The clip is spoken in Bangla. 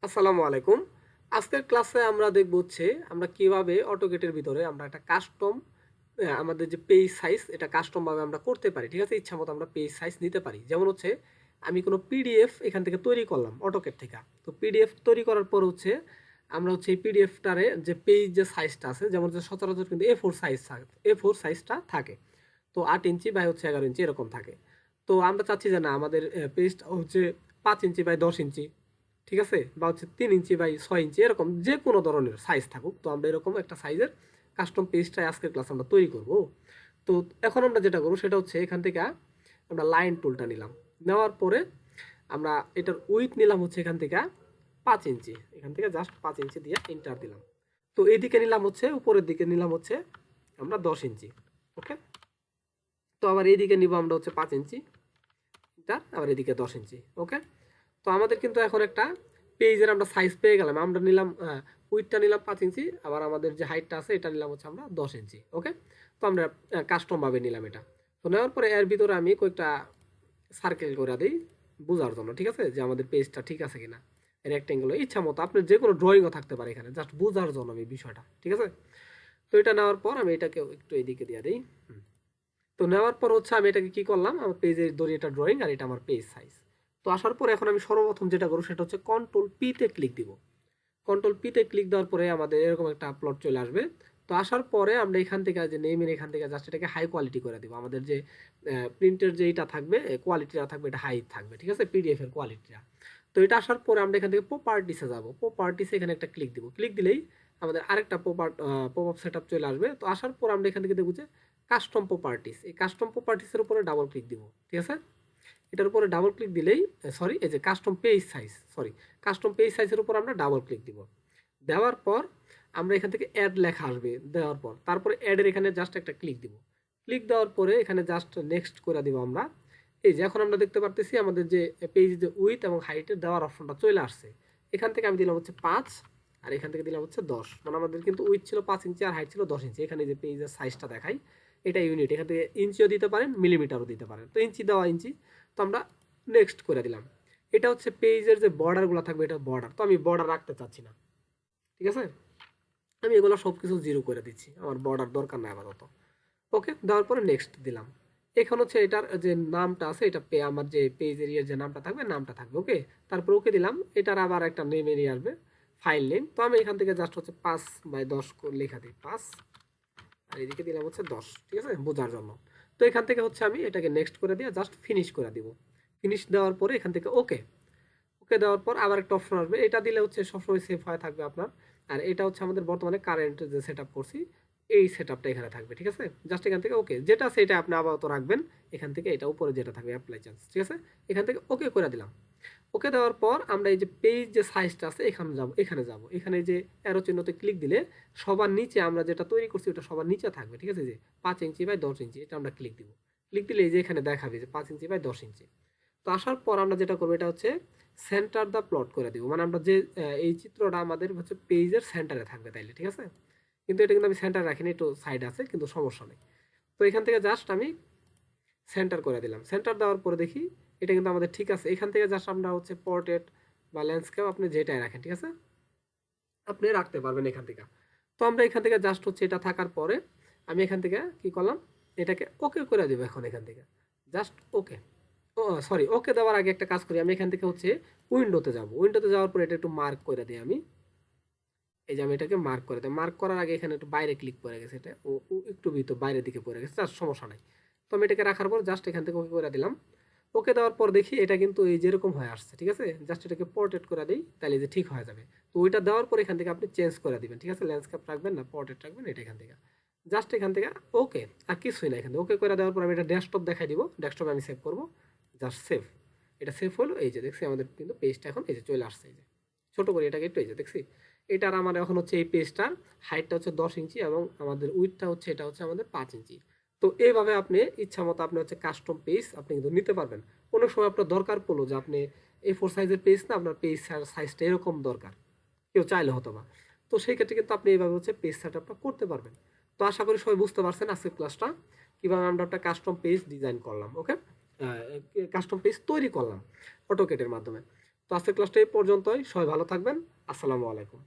আসসালামু আলাইকুম। আজকের ক্লাসে আমরা দেখব আমরা কিভাবে অটোকেটের ভিতরে আমরা একটা কাস্টম আমাদের যে পেজ সাইজ এটা কাস্টম ভাবে আমরা করতে পারি। ঠিক আছে? ইচ্ছামতো আমরা পেজ সাইজ নিতে পারি। যেমন আমি কোনো পিডিএফ এখান থেকে তৈরি করলাম অটোকেট থেকে। তো পিডিএফ তৈরি করার পর আমরা এই পিডিএফটারে যে পেজ যে সাইজটা আছে যেমন সচরাচর কিন্তু A4 সাইজটা থাকে। তো 8 ইঞ্চি বাই 11 ইঞ্চি এরকম থাকে। তো আমরা চাচ্ছি যে না আমাদের পেজটা 5 ইঞ্চি বাই 10 ইঞ্চি, ঠিক আছে, বা 3 ইঞ্চি বাই 6 ইঞ্চি এরকম যে কোনো ধরনের সাইজ থাকুক। তো আমরা এরকম একটা সাইজের কাস্টম পেজটাই আজকের ক্লাস আমরা তৈরি করব। তো এখন আমরা যেটা করবো সেটা এখান থেকে আমরা লাইন টুলটা নিলাম, নেওয়ার পরে আমরা এটার উইথ নিলাম এখান থেকে 5 ইঞ্চি, এখান থেকে জাস্ট 5 ইঞ্চি দিয়ে এন্টার দিলাম। তো এইদিকে নিলাম উপরের দিকে নিলাম আমরা 10 ইঞ্চি। ওকে, তো আবার এইদিকে নিব আমরা 5 ইঞ্চি, আবার এদিকে 10 ইঞ্চি। ওকে, তো আমাদের কিন্তু এখন একটা পেজের আমরা সাইজ পেয়ে গেলাম। আমরা নিলাম উইথটা নিলাম 5 ইঞ্চি, আবার আমাদের যে হাইটটা আছে এটা নিলাম আমরা 10 ইঞ্চি। ওকে, তো আমরা কাস্টম ভাবে নিলাম এটা। তো নেওয়ার পরে এর ভিতরে আমি কয়েকটা সার্কেল করে দিই বোঝার জন্য, ঠিক আছে, যে আমাদের পেজটা ঠিক আছে কিনা। রেক্টেঙ্গুলো ইচ্ছা মতো আপনার যে কোনো ড্রয়িংও থাকতে পারে এখানে, জাস্ট বোঝার জন্য আমি বিষয়টা, ঠিক আছে। তো এটা নেওয়ার পর আমি এটাকে একটু এইদিকে দিয়ে দিই। তো নেওয়ার পর আমি এটাকে কি করলাম, আমার পেজের ধরি এটা ড্রয়িং আর এটা আমার পেজ সাইজ। তো আসার পরে এখন আমি সর্বপ্রথম যেটা করব সেটা কন্ট্রোল পি তে ক্লিক দিব। কন্ট্রোল পি তে ক্লিক দেওয়ার পরে আমাদের এরকম একটা প্লট চলে আসবে। তো আসার পরে আমরা এখান থেকে যে নেমের এখান থেকে জাস্ট এটাকে হাই কোয়ালিটি করে দিব। আমাদের যে প্রিন্টের যে এটা থাকবে কোয়ালিটিটা থাকবে এটা হাই থাকবে, ঠিক আছে, পিডিএফ এর কোয়ালিটিটা। তো এটা আসার পরে আমরা এখান থেকে প্রপার্টিসে যাব। প্রপার্টিসে এখানে একটা ক্লিক দিব। ক্লিক দিলেই আমাদের আরেকটা পপ আপ সেটআপ চলে আসবে। তো আসার পর আমরা এখান থেকে দেখব যে কাস্টম প্রপার্টিস, এই কাস্টম প্রপার্টিসের উপরে ডাবল ক্লিক দিব, ঠিক আছে। এটার উপরে ডাবল ক্লিক দিলেই এই যে কাস্টম পেজ সাইজের উপর আমরা ডাবল ক্লিক দিব। দেওয়ার পর আমরা এখান থেকে অ্যাড লেখা আসবে, দেওয়ার পর তারপরে অ্যাডের এখানে জাস্ট একটা ক্লিক দিব। ক্লিক দেওয়ার পরে এখানে জাস্ট নেক্সট করে দিব আমরা। এই যে এখন আমরা দেখতে পারতেছি আমাদের যে পেজ যে উইথ এবং হাইটের দেওয়ার অপশনটা চলে আসছে। এখান থেকে আমি দিলাম 5 আর এখান থেকে দিলাম 10। মানে আমাদের কিন্তু উইথ ছিল 5 ইঞ্চি আর হাইট ছিল 10 ইঞ্চি। এখানে যে পেজের সাইজটা দেখাই এটা ইউনিট, এখান থেকে ইঞ্চিও দিতে পারেন, মিলিমিটারও দিতে পারেন। তো ইঞ্চি দেওয়া ইঞ্চি, তো আমরা নেক্সট করে দিলাম। এটা পেজের যে বর্ডারগুলো থাকবে এটা বর্ডার, তো আমি বর্ডার রাখতে চাচ্ছি না, ঠিক আছে। আমি এগুলো সব কিছু জিরো করে দিচ্ছি, আমার বর্ডার দরকার নাই আপাতত। ওকে, দেওয়ার পরে নেক্সট দিলাম। এখন এটার যে নামটা আছে এটা আমার যে পেজ এরিয়ার যে নামটা থাকবে নামটা থাকবে। ওকে, তারপর ওকে দিলাম। এটার আবার একটা নেম এরিয়া আসবে, ফাইল নেম। তো আমি এখান থেকে জাস্ট 5/10 লেখা দিই 5, আর এদিকে দিলাম 10, ঠিক আছে, বোঝার জন্য। তো এখান থেকে আমি এটাকে নেক্সট করে দিয়ে জাস্ট ফিনিশ করে দিব। ফিনিশ দেওয়ার পরে এখান থেকে ওকে, ওকে দেওয়ার পর আবার একটা অপশন আসবে, এটা দিলে সবসময় সেভ হয়ে থাকবে আপনার। আর এটা আমাদের বর্তমানে কারেন্ট যে সেট আপ করছি এই সেট আপটা এখানে থাকবে, ঠিক আছে। জাস্ট এখান থেকে ওকে, যেটা সেটা আপনি আপাতত রাখবেন। এখান থেকে এটা উপরে যেটা থাকবে অ্যাপ্লাই চান্স, ঠিক আছে, এখান থেকে ওকে করে দিলাম। ওকে দেওয়ার পর আমরা এই যে পেজ যে সাইজটা আছে এখানে যে অ্যারো চিহ্নতে ক্লিক দিলে সবার নিচে আমরা যেটা তৈরি করছি ওটা সবার নিচে থাকবে, ঠিক আছে। যে 5 ইঞ্চি বাই 10 ইঞ্চি এটা আমরা ক্লিক দিব। ক্লিক দিলে এই যে এখানে দেখাবে যে 5 ইঞ্চি বাই 10 ইঞ্চি। তো আসার পর আমরা যেটা করবো এটা সেন্টার দা প্লট করে দিব। মানে আমরা যে এই চিত্রটা আমাদের পেজের সেন্টারে থাকবে তাইলে, ঠিক আছে। কিন্তু এটা কিন্তু আমি সেন্টার রাখিনি, একটু সাইড আছে, কিন্তু সমস্যা নেই। তো এখান থেকে জাস্ট আমি সেন্টার করে দিলাম। সেন্টার দেওয়ার পরে দেখি এটা কিন্তু আমাদের ঠিক আছে। এখান থেকে জাস্ট আমরা পোর্ট্রেট বা ল্যান্ডস্কেপ আপনি যেটাই রাখেন, ঠিক আছে, আপনি রাখতে পারবেন এখান থেকে। তো আমরা এখান থেকে জাস্ট এটা থাকার পরে আমি এখান থেকে কি করলাম, এটাকে ওকে করে দেবো। এখন এখান থেকে জাস্ট ওকে, ও সরি, ওকে দেওয়ার আগে একটা কাজ করি। আমি এখান থেকে উইন্ডোতে যাব। উইন্ডোতে যাওয়ার পরে এটা একটু মার্ক করে দিই আমি। এই যে আমি এটাকে মার্ক করে দিই। মার্ক করার আগে এখানে একটু বাইরে ক্লিক করে গেছে, এটা একটু ভিতর বাইরের দিকে পড়ে গেছে, জাস্ট সমস্যা নাই। তো আমি এটাকে রাখার পর জাস্ট এখান থেকে ওকে করে দিলাম। ওকে দেওয়ার পর দেখি এটা কিন্তু এই যেরকম হয়ে আসছে, ঠিক আছে। জাস্ট এটাকে পোর্ট্রেট করে দিই, তাহলে যে ঠিক হয়ে যাবে। তো ওইটা দেওয়ার পর এখান থেকে আপনি চেঞ্জ করে দিবেন, ঠিক আছে। ল্যান্ডস্কেপ রাখবেন না পোর্ট্রেট রাখবেন, এটা এখান থেকে জাস্ট এখান থেকে ওকে, আর কিছুই না। এখান থেকে ওকে করে দেওয়ার পর আমি এটা ডেস্কটপ দেখাই দিব। ডেস্কটপে আমি সেভ করব, জাস্ট সেভ। এটা সেভ হলো। এই যে দেখছি আমাদের কিন্তু পেজটা এখন এই যে চলে আসছে। এই যে ছোট করে এটাকে একটু এই যে দেখছি। এটার আমার এখন এই পেজটার হাইটটা 10 ইঞ্চি এবং আমাদের উইথটা এটা আমাদের 5 ইঞ্চি। তো এইভাবে আপনি ইচ্ছা মতো আপনি কাস্টম পেজ আপনি কিন্তু নিতে পারবেন। অনেক সময় আপনার দরকার পড়লো যে আপনি A4 সাইজের পেজ না, আপনার পেজ সাইজটা এরকম দরকার, কেউ চাইলে হতো না। তো সেই ক্ষেত্রে কিন্তু আপনি এইভাবে পেজ সেটআপটা করতে পারবেন। তো আশা করি সবাই বুঝতে পারছেন আজকের ক্লাসটা কিভাবে আমরা একটা কাস্টম পেজ ডিজাইন করলাম। ওকে, কাস্টম পেজ তৈরি করলাম অটোকেটের মাধ্যমে। তো আজকের ক্লাসটা এই পর্যন্তই। সবাই ভালো থাকবেন। আসসালামু আলাইকুম।